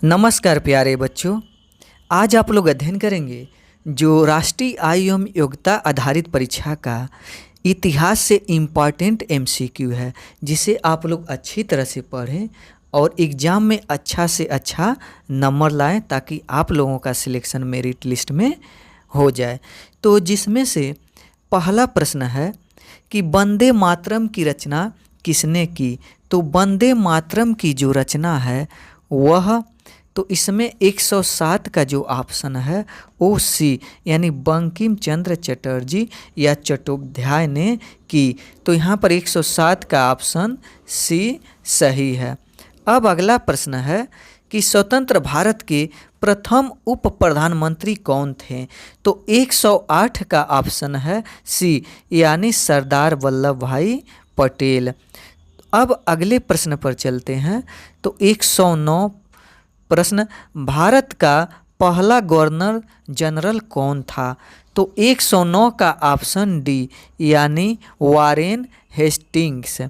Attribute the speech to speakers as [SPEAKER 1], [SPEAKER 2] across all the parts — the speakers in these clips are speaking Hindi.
[SPEAKER 1] नमस्कार प्यारे बच्चों। आज आप लोग अध्ययन करेंगे जो राष्ट्रीय आय एवं योग्यता आधारित परीक्षा का इतिहास से इम्पॉर्टेंट एमसीक्यू है, जिसे आप लोग अच्छी तरह से पढ़ें और एग्ज़ाम में अच्छा से अच्छा नंबर लाएं ताकि आप लोगों का सिलेक्शन मेरिट लिस्ट में हो जाए। तो जिसमें से पहला प्रश्न है कि वंदे मातरम की रचना किसने की। तो वंदे मातरम की जो रचना है वह तो इसमें 107 का जो ऑप्शन है वो सी यानी बंकिम चंद्र चटर्जी या चट्टोपाध्याय ने की। तो यहाँ पर 107 का ऑप्शन सी सही है। अब अगला प्रश्न है कि स्वतंत्र भारत के प्रथम उप प्रधानमंत्री कौन थे। तो 108 का ऑप्शन है सी यानी सरदार वल्लभ भाई पटेल। अब अगले प्रश्न पर चलते हैं। तो 109 प्रश्न, भारत का पहला गवर्नर जनरल कौन था। तो 109 का ऑप्शन डी यानी वारेन हेस्टिंग्स।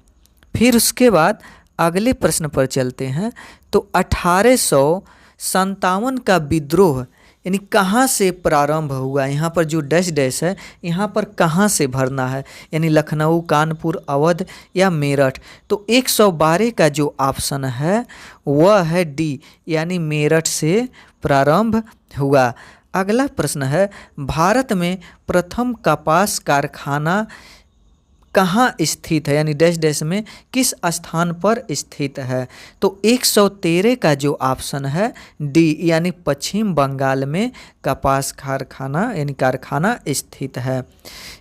[SPEAKER 1] फिर उसके बाद अगले प्रश्न पर चलते हैं। तो 1857 का विद्रोह यानी कहाँ से प्रारंभ हुआ। यहाँ पर जो डैश डैश है यहाँ पर कहाँ से भरना है, यानी लखनऊ, कानपुर, अवध या मेरठ। तो 112 का जो ऑप्शन है वह है डी यानी मेरठ से प्रारंभ हुआ। अगला प्रश्न है, भारत में प्रथम कपास कारखाना कहाँ स्थित है, यानी डैश डैश में किस स्थान पर स्थित है। तो 113 का जो ऑप्शन है डी यानी पश्चिम बंगाल में कपास कारखाना यानी कारखाना स्थित है।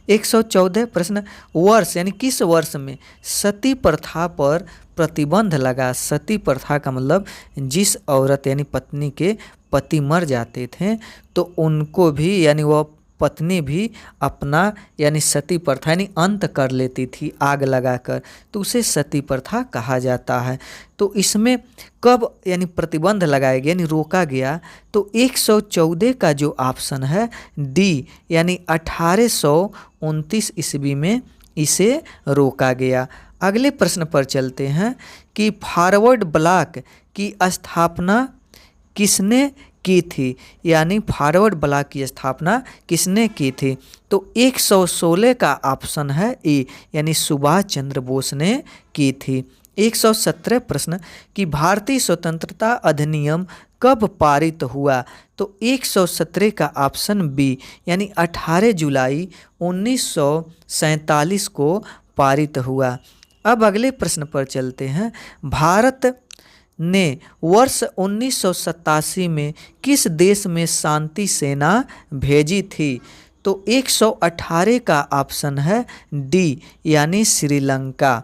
[SPEAKER 1] 114 प्रश्न, वर्ष यानी किस वर्ष में सती प्रथा पर प्रतिबंध लगा। सती प्रथा का मतलब जिस औरत यानी पत्नी के पति मर जाते थे तो उनको भी यानी वह पत्नी भी अपना यानी सती प्रथा यानी अंत कर लेती थी आग लगाकर, तो उसे सती प्रथा कहा जाता है। तो इसमें कब यानी प्रतिबंध लगाया गया यानी रोका गया। तो 114 का जो ऑप्शन है डी यानी 1829 ईस्वी में इसे रोका गया। अगले प्रश्न पर चलते हैं कि फॉरवर्ड ब्लॉक की स्थापना किसने की थी, यानी फॉरवर्ड ब्लॉक की स्थापना किसने की थी। तो 116 का ऑप्शन है ए यानी सुभाष चंद्र बोस ने की थी। 117 प्रश्न कि भारतीय स्वतंत्रता अधिनियम कब पारित हुआ। तो 117 का ऑप्शन बी यानी 18 जुलाई 1947 को पारित हुआ। अब अगले प्रश्न पर चलते हैं। भारत ने वर्ष 1987 में किस देश में शांति सेना भेजी थी। तो 118 का ऑप्शन है डी यानी श्रीलंका।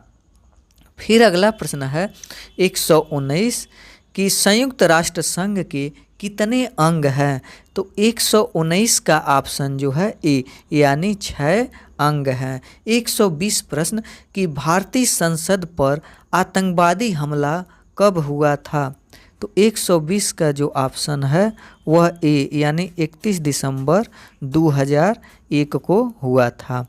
[SPEAKER 1] फिर अगला प्रश्न है 119 कि संयुक्त राष्ट्र संघ के कितने अंग हैं। तो 119 का ऑप्शन जो है ए यानी 6 अंग हैं। 120 प्रश्न कि भारतीय संसद पर आतंकवादी हमला कब हुआ था। तो 120 का जो ऑप्शन है वह ए यानी 31 दिसंबर 2001 को हुआ था।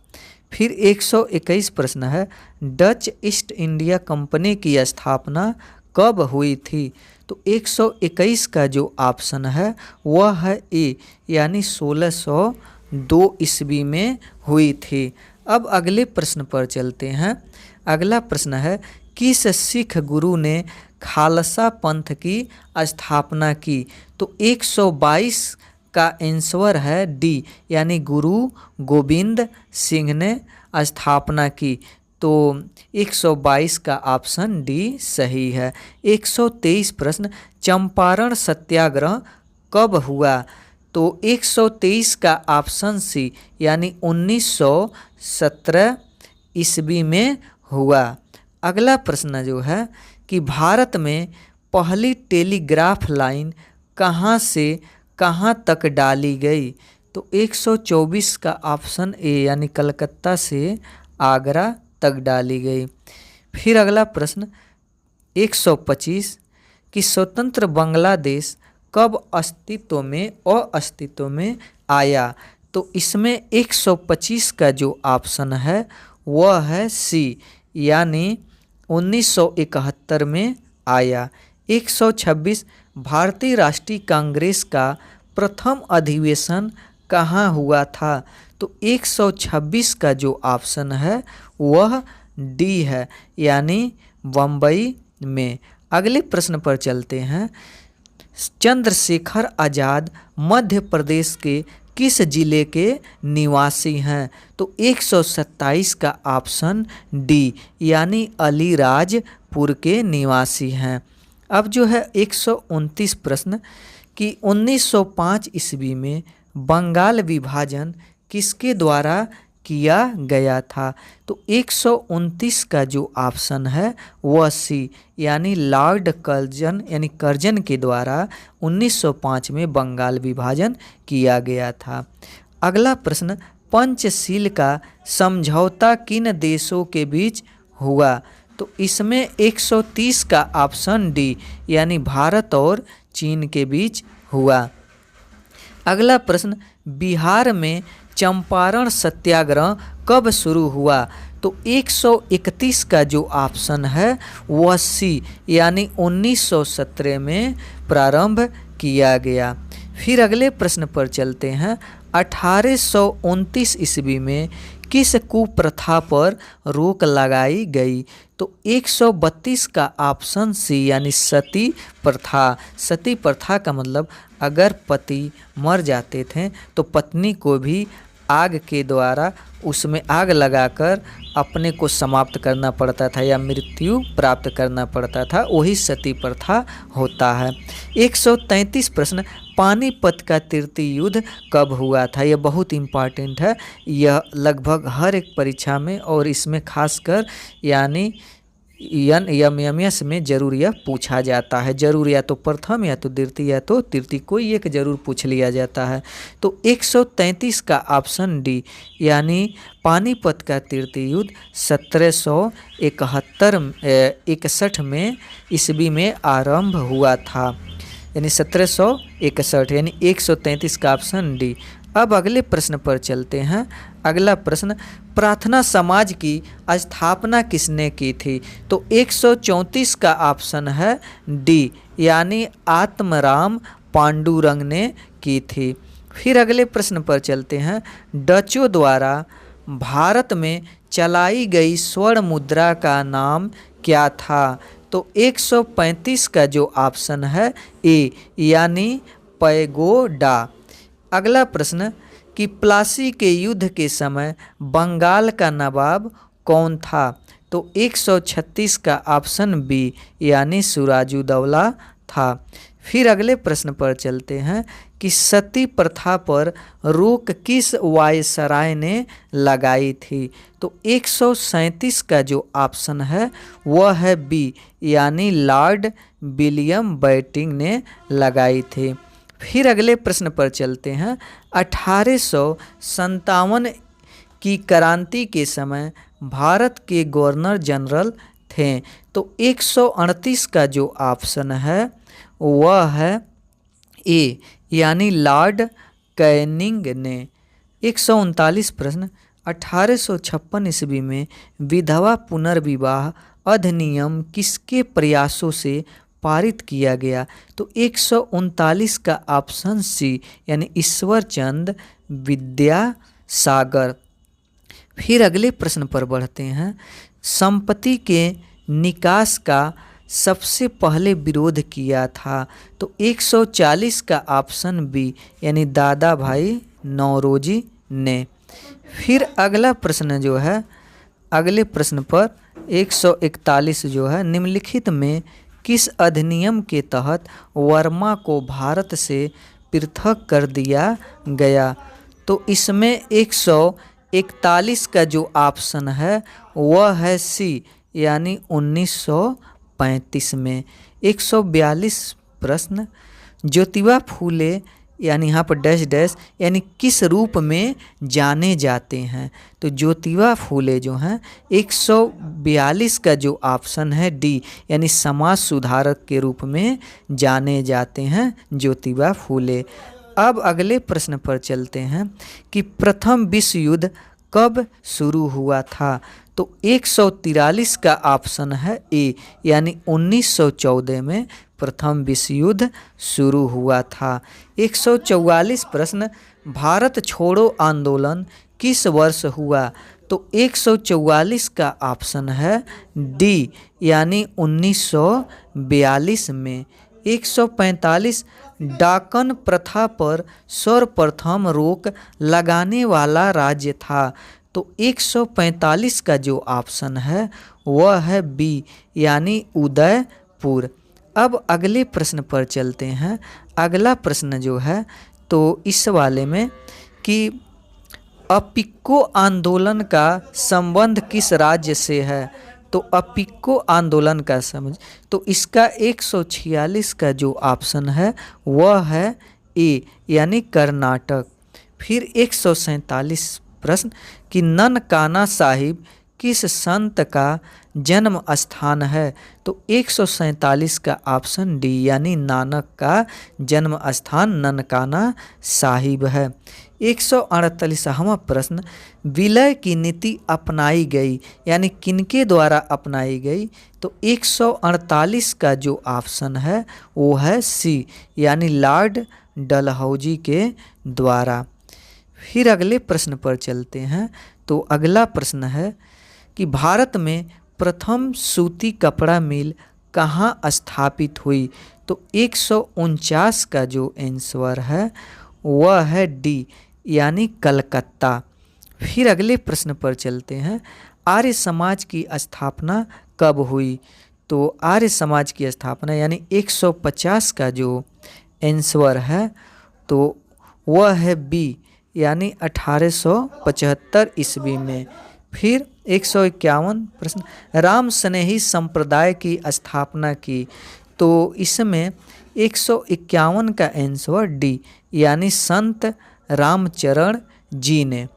[SPEAKER 1] फिर 121 प्रश्न है, डच ईस्ट इंडिया कंपनी की स्थापना कब हुई थी। तो 121 का जो ऑप्शन है वह है ए यानी 1602 ईस्वी में हुई थी। अब अगले प्रश्न पर चलते हैं। अगला प्रश्न है, किस सिख गुरु ने खालसा पंथ की स्थापना की। तो 122 का आंसर है डी यानी गुरु गोविंद सिंह ने स्थापना की। तो 122 का ऑप्शन डी सही है। 123 प्रश्न, चंपारण सत्याग्रह कब हुआ। तो 123 का ऑप्शन सी यानी 1917 ईस्वी में हुआ। अगला प्रश्न जो है कि भारत में पहली टेलीग्राफ लाइन कहाँ से कहाँ तक डाली गई। तो 124 का ऑप्शन ए यानी कलकत्ता से आगरा तक डाली गई। फिर अगला प्रश्न 125 कि स्वतंत्र बांग्लादेश कब अस्तित्व में अस्तित्व में आया। तो इसमें 125 का जो ऑप्शन है वह है सी यानी 1971 में आया। 126 भारतीय राष्ट्रीय कांग्रेस का प्रथम अधिवेशन कहाँ हुआ था? तो 126 का जो ऑप्शन है वह डी है, यानी बम्बई में। अगले प्रश्न पर चलते हैं। चंद्रशेखर आज़ाद मध्य प्रदेश के किस जिले के निवासी हैं? तो 127 का ऑप्शन डी, यानी अलीराजपुर के निवासी हैं। अब जो है 129 प्रश्न कि 1905 ईस्वी में बंगाल विभाजन किसके द्वारा किया गया था? तो 129 का जो ऑप्शन है वह सी, यानी लॉर्ड कर्जन यानी कर्जन के द्वारा 1905 में बंगाल विभाजन किया गया था। अगला प्रश्न, पंचशील का समझौता किन देशों के बीच हुआ? तो इसमें 130 का ऑप्शन डी, यानी भारत और चीन के बीच हुआ। अगला प्रश्न, बिहार में चंपारण सत्याग्रह कब शुरू हुआ? तो 131 का जो ऑप्शन है वह सी, यानी 1917 में प्रारंभ किया गया। फिर अगले प्रश्न पर चलते हैं। 1829 ईस्वी में किस कुप्रथा पर रोक लगाई गई? तो 132 का ऑप्शन सी, यानी सती प्रथा। सती प्रथा का मतलब अगर पति मर जाते थे तो पत्नी को भी आग के द्वारा उसमें आग लगाकर अपने को समाप्त करना पड़ता था या मृत्यु प्राप्त करना पड़ता था, वही सती प्रथा होता है। 133 प्रश्न, पानीपत का तृतीय युद्ध कब हुआ था? यह बहुत इम्पॉर्टेंट है, यह लगभग हर एक परीक्षा में और इसमें खासकर यानी एमएमएस में जरूर यह पूछा जाता है। जरूर या तो प्रथम या तो द्वितीय या तो तृतीय, कोई एक जरूर पूछ लिया जाता है। तो 133 का ऑप्शन डी, यानी पानीपत का तृतीय युद्ध 1761 में ईस्वी में आरंभ हुआ था, यानी 1761, यानी 133 का ऑप्शन डी। अब अगले प्रश्न पर चलते हैं। अगला प्रश्न, प्रार्थना समाज की स्थापना किसने की थी? तो 134 का ऑप्शन है डी, यानी आत्माराम पांडुरंग ने की थी। फिर अगले प्रश्न पर चलते हैं। डचों द्वारा भारत में चलाई गई स्वर्ण मुद्रा का नाम क्या था? तो 135 का जो ऑप्शन है ए, यानी पैगोडा। अगला प्रश्न कि प्लासी के युद्ध के समय बंगाल का नवाब कौन था? तो 136 का ऑप्शन बी, यानी सिराजुद्दौला था। फिर अगले प्रश्न पर चलते हैं कि सती प्रथा पर रोक किस वायसराय ने लगाई थी? तो 137 का जो ऑप्शन है वह है बी, यानी लॉर्ड विलियम बेंटिंक ने लगाई थी। फिर अगले प्रश्न पर चलते हैं। 1857 की क्रांति के समय भारत के गवर्नर जनरल थे। तो 138 का जो ऑप्शन है वह है ए, यानी लॉर्ड कैनिंग ने। 139 प्रश्न, 1856 ईस्वी में विधवा पुनर्विवाह अधिनियम किसके प्रयासों से पारित किया गया? तो 139 का ऑप्शन सी, यानी ईश्वरचंद विद्यासागर। फिर अगले प्रश्न पर बढ़ते हैं। संपत्ति के निकास का सबसे पहले विरोध किया था? तो 140 का ऑप्शन बी, यानी दादा भाई नौरोजी ने। फिर अगला प्रश्न जो है, अगले प्रश्न पर 141 जो है, निम्नलिखित में किस अधिनियम के तहत वर्मा को भारत से पृथक कर दिया गया? तो इसमें 141 का जो ऑप्शन है वह है सी, यानी 1935 में। 142 प्रश्न, ज्योतिबा फूले यानी यहाँ पर डैश डैश यानी किस रूप में जाने जाते हैं? तो ज्योतिबा फूले जो हैं 142 का जो ऑप्शन है डी, यानी समाज सुधारक के रूप में जाने जाते हैं ज्योतिबा फूले। अब अगले प्रश्न पर चलते हैं कि प्रथम विश्व युद्ध कब शुरू हुआ था? तो 143 का ऑप्शन है ए, यानी 1914 में प्रथम विश्व युद्ध शुरू हुआ था। 144 प्रश्न, भारत छोड़ो आंदोलन किस वर्ष हुआ? तो 144 का ऑप्शन है डी, यानी 1942 में। 145, डाकन प्रथा पर सर्वप्रथम रोक लगाने वाला राज्य था? तो 145 का जो ऑप्शन है वह है बी, यानी उदयपुर। अब अगले प्रश्न पर चलते हैं। अगला प्रश्न जो है तो इस वाले में कि अपिक्को आंदोलन का संबंध किस राज्य से है? तो अपिक्को आंदोलन का समझ, तो इसका 146 का जो ऑप्शन है वह है ए, यानी कर्नाटक। फिर 147 प्रश्न कि ननकाना साहिब किस संत का जन्म स्थान है? तो 147 का ऑप्शन डी, यानी नानक का जन्म स्थान ननकाना साहिब है। 148वां प्रश्न, विलय की नीति अपनाई गई, यानी किनके द्वारा अपनाई गई? तो 148 का जो ऑप्शन है वो है सी, यानी लॉर्ड डलहौजी के द्वारा। फिर अगले प्रश्न पर चलते हैं। तो अगला प्रश्न है कि भारत में प्रथम सूती कपड़ा मिल कहाँ स्थापित हुई? तो 149 का जो आंसर है वह है डी, यानी कलकत्ता। फिर अगले प्रश्न पर चलते हैं। आर्य समाज की स्थापना कब हुई? तो आर्य समाज की स्थापना यानी 150 का जो आंसर है तो वह है बी, यानी 1875 ईस्वी में। फिर 151 प्रश्न, राम स्नेही संप्रदाय की स्थापना की? तो इसमें 151 का आंसर डी, यानी संत रामचरण जी ने।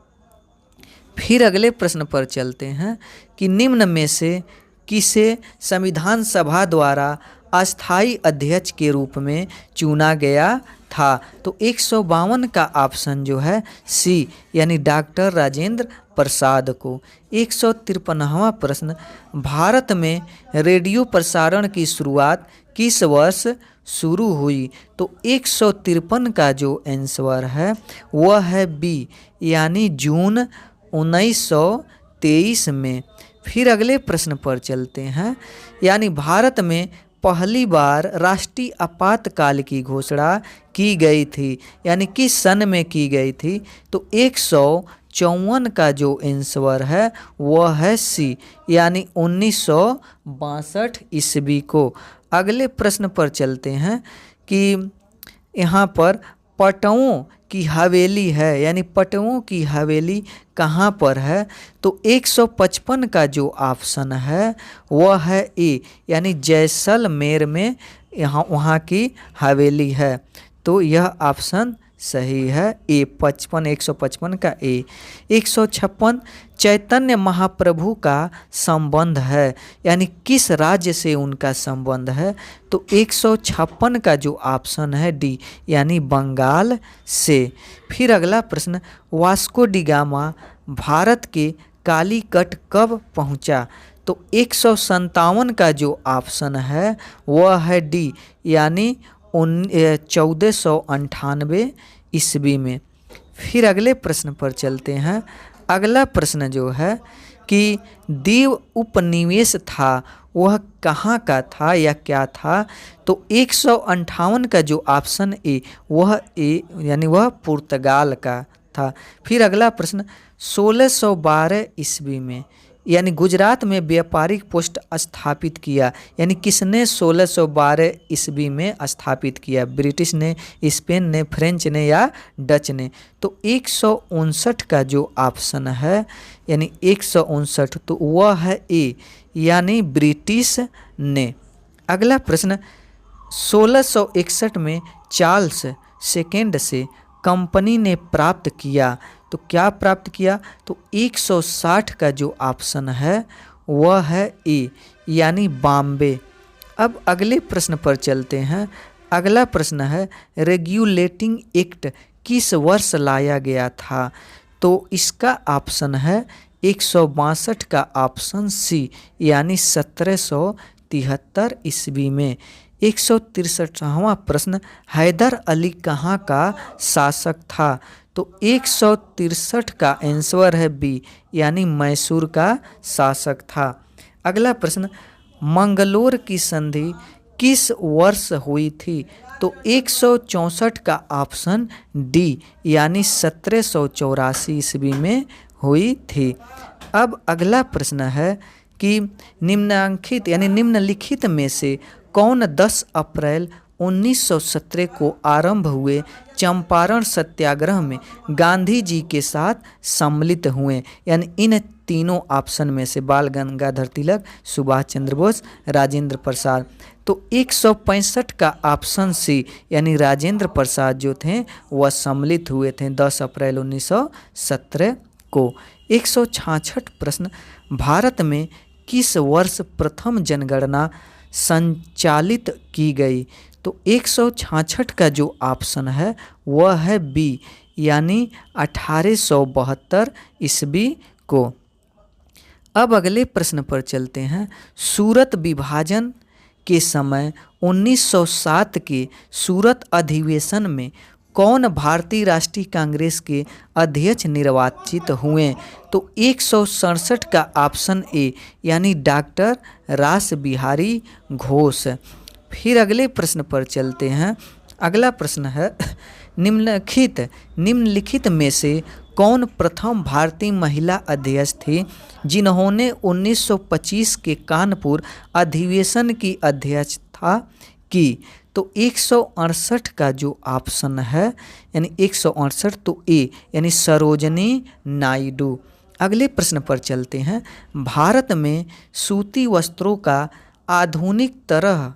[SPEAKER 1] फिर अगले प्रश्न पर चलते हैं कि निम्न में से किसे संविधान सभा द्वारा अस्थायी अध्यक्ष के रूप में चुना गया था? तो 152 का ऑप्शन जो है सी, यानी डॉक्टर राजेंद्र प्रसाद को। 153वां प्रश्न, भारत में रेडियो प्रसारण की शुरुआत किस वर्ष शुरू हुई? तो 153 का जो आंसर है वह है बी, यानी जून 1923 में। फिर अगले प्रश्न पर चलते हैं। यानी भारत में पहली बार राष्ट्रीय आपातकाल की घोषणा की गई थी, यानी किस सन में की गई थी? तो 154 का जो आंसर है वह है सी, यानी 1962 ईस्वी को। अगले प्रश्न पर चलते हैं कि यहाँ पर पटवों की हवेली है, यानी पटवों की हवेली कहाँ पर है? तो 155 का जो ऑप्शन है वह है ए, यानी जैसलमेर में यहाँ वहाँ की हवेली है। तो यह ऑप्शन सही है ए, 155 का ए। 156, चैतन्य महाप्रभु का संबंध है, यानी किस राज्य से उनका संबंध है? तो 156 का जो ऑप्शन है डी, यानी बंगाल से। फिर अगला प्रश्न, वास्को डी गामा भारत के कालीकट कब पहुंचा? तो 157 का जो ऑप्शन है वह है डी, यानी 1498 ईस्वी में। फिर अगले प्रश्न पर चलते हैं। अगला प्रश्न जो है कि दीव उपनिवेश था वह कहाँ का था या क्या था? तो 158 का जो ऑप्शन ए वह ए, यानी वह पुर्तगाल का था। फिर अगला प्रश्न, 1612 ईस्वी में यानी गुजरात में व्यापारिक पोस्ट स्थापित किया, यानी किसने 1612 ईस्वी में स्थापित किया? ब्रिटिश ने, स्पेन ने, फ्रेंच ने या डच ने? तो 159 का जो ऑप्शन है यानी 159 तो वह है ए, यानी ब्रिटिश ने। अगला प्रश्न, 1661 में चार्ल्स सेकेंड से कंपनी ने प्राप्त किया, तो क्या प्राप्त किया? तो 160 का जो ऑप्शन है वह है ए, यानी बॉम्बे। अब अगले प्रश्न पर चलते हैं। अगला प्रश्न है, रेगुलेटिंग एक्ट किस वर्ष लाया गया था? तो इसका ऑप्शन है 162 का ऑप्शन सी, यानी 1773 ईस्वी में। 163वां प्रश्न, हैदर अली कहाँ का शासक था? तो 163 का आंसर है बी, यानी मैसूर का शासक था। अगला प्रश्न, मंगलोर की संधि किस वर्ष हुई थी? तो 164 का ऑप्शन डी, यानी 1784 ईस्वी में हुई थी। अब अगला प्रश्न है कि निम्नांकित यानी निम्नलिखित में से कौन 10 अप्रैल 1917 को आरंभ हुए चंपारण सत्याग्रह में गांधी जी के साथ सम्मिलित हुए? यानी इन तीनों ऑप्शन में से बाल गंगाधर तिलक, सुभाष चंद्र बोस, राजेंद्र प्रसाद। तो 165 का ऑप्शन सी, यानी राजेंद्र प्रसाद जो थे वह सम्मिलित हुए थे 10 अप्रैल 1917 को। 166 प्रश्न, भारत में किस वर्ष प्रथम जनगणना संचालित की गई? तो 166 का जो ऑप्शन है वह है बी, यानी 1872 ईस्वी को। अब अगले प्रश्न पर चलते हैं। सूरत विभाजन के समय 1907 के सूरत अधिवेशन में कौन भारतीय राष्ट्रीय कांग्रेस के अध्यक्ष निर्वाचित हुए? तो 167 का ऑप्शन ए, यानी डॉक्टर रास बिहारी घोष। फिर अगले प्रश्न पर चलते हैं। अगला प्रश्न है, निम्नलिखित में से कौन प्रथम भारतीय महिला अध्यक्ष थी जिन्होंने 1925 के कानपुर अधिवेशन की अध्यक्षता की? तो 168 का जो ऑप्शन है, यानी 168 तो ए, यानी सरोजनी नायडू। अगले प्रश्न पर चलते हैं। भारत में सूती वस्त्रों का आधुनिक तरह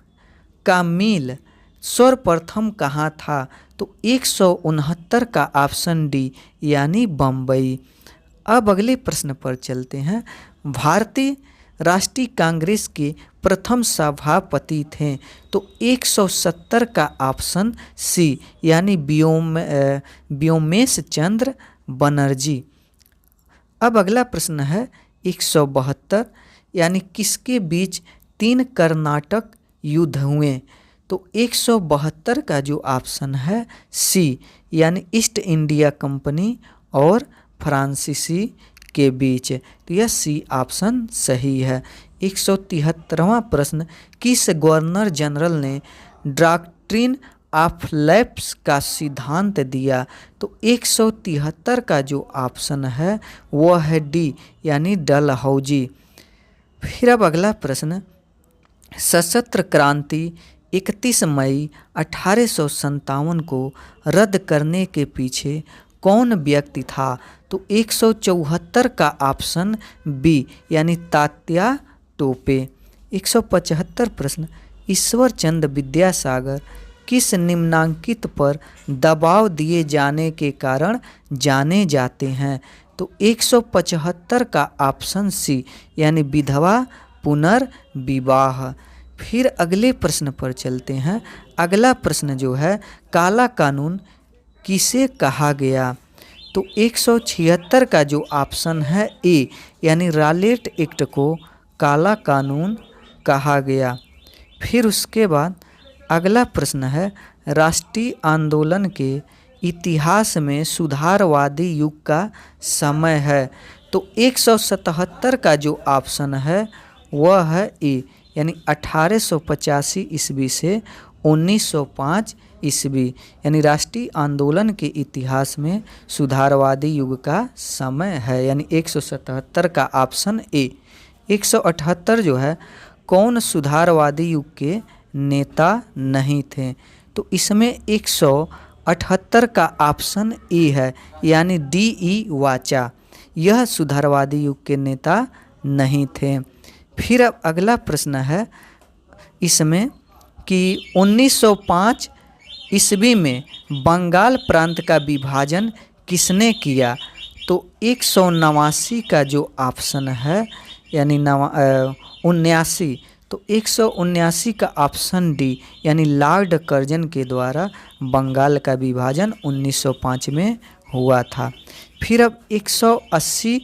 [SPEAKER 1] का मिल सर्वप्रथम कहाँ था? तो 169 का ऑप्शन डी, यानी बम्बई। अब अगले प्रश्न पर चलते हैं। भारतीय राष्ट्रीय कांग्रेस के प्रथम सभापति थे? तो 170 का ऑप्शन सी, यानी व्योमेश चंद्र बनर्जी। अब अगला प्रश्न है 172, यानी किसके बीच 3 कर्नाटक युद्ध हुए? तो 172 का जो ऑप्शन है सी, यानी ईस्ट इंडिया कंपनी और फ्रांसीसी के बीच। तो यह सी ऑप्शन सही है। 173वां प्रश्न, किस गवर्नर जनरल ने डॉक्ट्रिन ऑफ लैप्स का सिद्धांत दिया? तो 173 का जो ऑप्शन है वह है डी, यानी डलहौजी। फिर अब अगला प्रश्न, सशस्त्र क्रांति 31 मई 1857 को रद्द करने के पीछे कौन व्यक्ति था? तो 174 का ऑप्शन बी, यानी तात्या टोपे। 175 प्रश्न, ईश्वर चंद्र विद्यासागर किस निम्नांकित पर दबाव दिए जाने के कारण जाने जाते हैं? तो 175 का ऑप्शन सी, यानी विधवा पुनर्विवाह। फिर अगले प्रश्न पर चलते हैं। अगला प्रश्न जो है, काला कानून किसे कहा गया? तो 176 का जो ऑप्शन है ए, यानी रॉलेट एक्ट को काला कानून कहा गया। फिर उसके बाद अगला प्रश्न है, राष्ट्रीय आंदोलन के इतिहास में सुधारवादी युग का समय है? तो 177 का जो ऑप्शन है वह है ए, यानी 1885 ईस्वी से 1905 ईस्वी, यानी राष्ट्रीय आंदोलन के इतिहास में सुधारवादी युग का समय है, यानी 177 का ऑप्शन ए। 178 जो है, कौन सुधारवादी युग के नेता नहीं थे? तो इसमें 178 का ऑप्शन ए है, यानी डी ई वाचा। यह सुधारवादी युग के नेता नहीं थे। फिर अब अगला प्रश्न है इसमें कि 1905 ईस्वी में बंगाल प्रांत का विभाजन किसने किया? तो 189 का जो ऑप्शन है, यानी 79, तो 179 का ऑप्शन डी, यानी लॉर्ड कर्जन के द्वारा बंगाल का विभाजन 1905 में हुआ था। फिर अब 180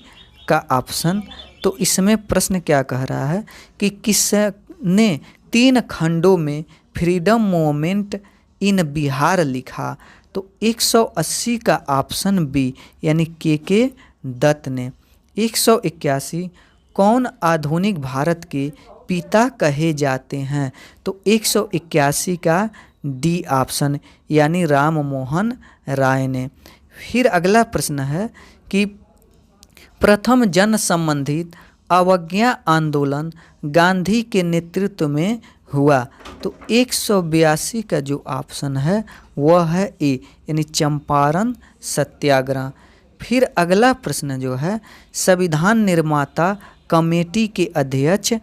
[SPEAKER 1] का ऑप्शन, तो इसमें प्रश्न क्या कह रहा है कि किसने 3 खंडों में फ्रीडम मूवमेंट इन बिहार लिखा? तो 180 का ऑप्शन बी यानी के दत्त ने। 181 कौन आधुनिक भारत के पिता कहे जाते हैं? तो 181 का डी ऑप्शन यानी राम मोहन राय ने। फिर अगला प्रश्न है कि प्रथम जन संबंधित अवज्ञा आंदोलन गांधी के नेतृत्व में हुआ? तो 182 का जो ऑप्शन है वह है ए यानी चंपारण सत्याग्रह। फिर अगला प्रश्न जो है संविधान निर्माता कमेटी के अध्यक्ष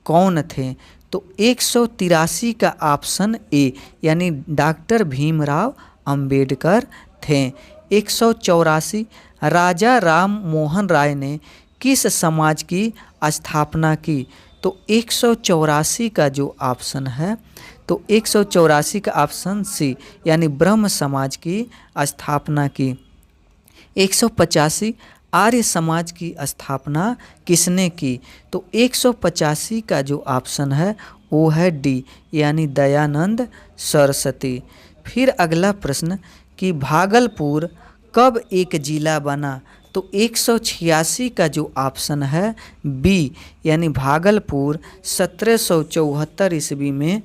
[SPEAKER 1] कौन थे? तो 183 का ऑप्शन ए यानी डॉक्टर भीमराव अंबेडकर थे। 184 राजा राम मोहन राय ने किस समाज की स्थापना की? तो 184 का जो ऑप्शन है तो 184 का ऑप्शन सी यानी ब्रह्म समाज की स्थापना की। 185 आर्य समाज की स्थापना किसने की? तो 185 का जो ऑप्शन है वो है डी यानी दयानंद सरस्वती। फिर अगला प्रश्न कि भागलपुर कब एक जिला बना? तो 186 का जो ऑप्शन है बी यानी भागलपुर 1774 ईस्वी में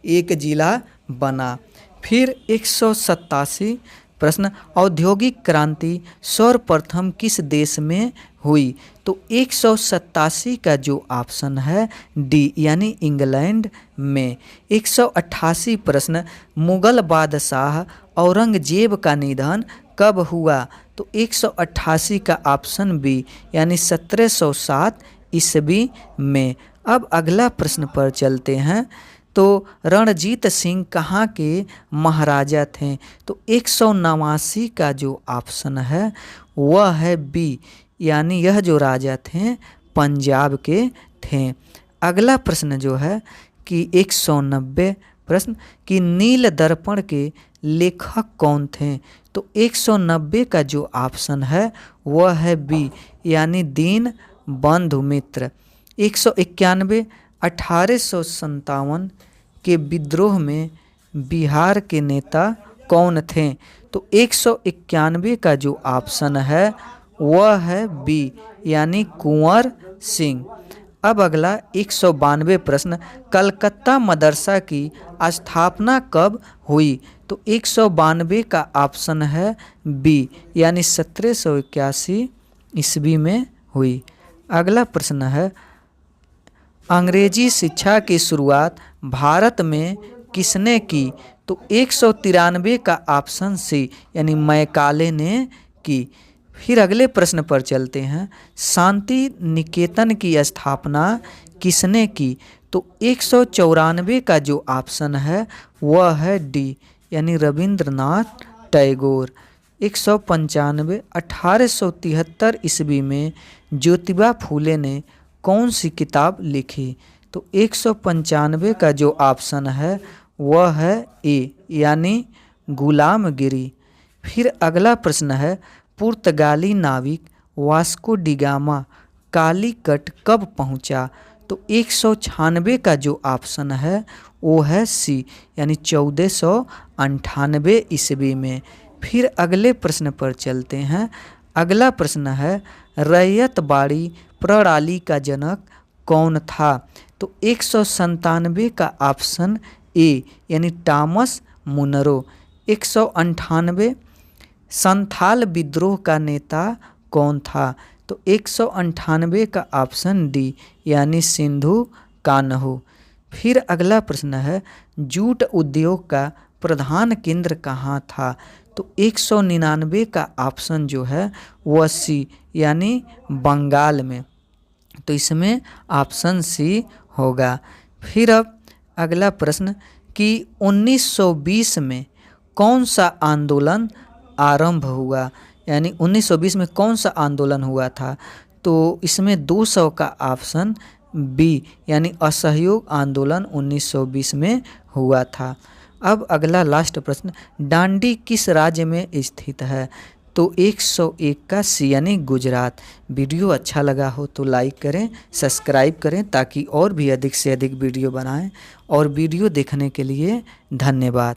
[SPEAKER 1] एक जिला बना। फिर 187 प्रश्न औद्योगिक क्रांति सर्वप्रथम किस देश में हुई? तो 187 का जो ऑप्शन है डी यानी इंग्लैंड में। 188 प्रश्न मुगल बादशाह औरंगजेब का निधन कब हुआ? तो 188 का ऑप्शन बी यानी 1707 ईस्वी में। अब अगला प्रश्न पर चलते हैं। तो रणजीत सिंह कहाँ के महाराजा थे? तो 189 का जो ऑप्शन है वह है बी यानी यह जो राजा थे पंजाब के थे। अगला प्रश्न जो है कि 190 प्रश्न कि नील दर्पण के लेखक कौन थे? तो 190 का जो ऑप्शन है वह है बी यानी दीन बंधु मित्र। 191 1857 के विद्रोह में बिहार के नेता कौन थे? तो 191 का जो ऑप्शन है वह है बी यानी कुंवर सिंह। अब अगला 192 प्रश्न कलकत्ता मदरसा की स्थापना कब हुई? तो 192 का ऑप्शन है बी यानी 1781 ईस्वी में हुई। अगला प्रश्न है अंग्रेजी शिक्षा की शुरुआत भारत में किसने की? तो 193 का ऑप्शन सी यानी मैकाले ने की। फिर अगले प्रश्न पर चलते हैं शांति निकेतन की स्थापना किसने की? तो 194 का जो ऑप्शन है वह है डी यानी रविंद्रनाथ टैगोर। 195 1873 ईस्वी में ज्योतिबा फूले ने कौन सी किताब लिखी? तो 195 का जो ऑप्शन है वह है ए यानी गुलामगिरी। फिर अगला प्रश्न है पुर्तगाली नाविक वास्को डिगामा कालीकट कब पहुंचा? तो 196 का जो ऑप्शन है वो है सी यानी 1498 ईस्वी में। फिर अगले प्रश्न पर चलते हैं। अगला प्रश्न है रैयतबाड़ी प्रणाली का जनक कौन था? तो 197 का ऑप्शन ए यानी टॉमस मुनरो। 198 संथाल विद्रोह का नेता कौन था? तो 198 का ऑप्शन डी यानी सिंधु कान्हू। फिर अगला प्रश्न है जूट उद्योग का प्रधान केंद्र कहाँ था? तो 199 का ऑप्शन जो है वह सी यानी बंगाल में। तो इसमें ऑप्शन सी होगा। फिर अब अगला प्रश्न कि 1920 में कौन सा आंदोलन आरंभ हुआ? यानी 1920 में कौन सा आंदोलन हुआ था? तो इसमें 200 का ऑप्शन बी यानी असहयोग आंदोलन 1920 में हुआ था। अब अगला लास्ट प्रश्न डांडी किस राज्य में स्थित है? तो 101 का सी यानी गुजरात। वीडियो अच्छा लगा हो तो लाइक करें, सब्सक्राइब करें ताकि और भी अधिक से अधिक वीडियो बनाएं। और वीडियो देखने के लिए धन्यवाद।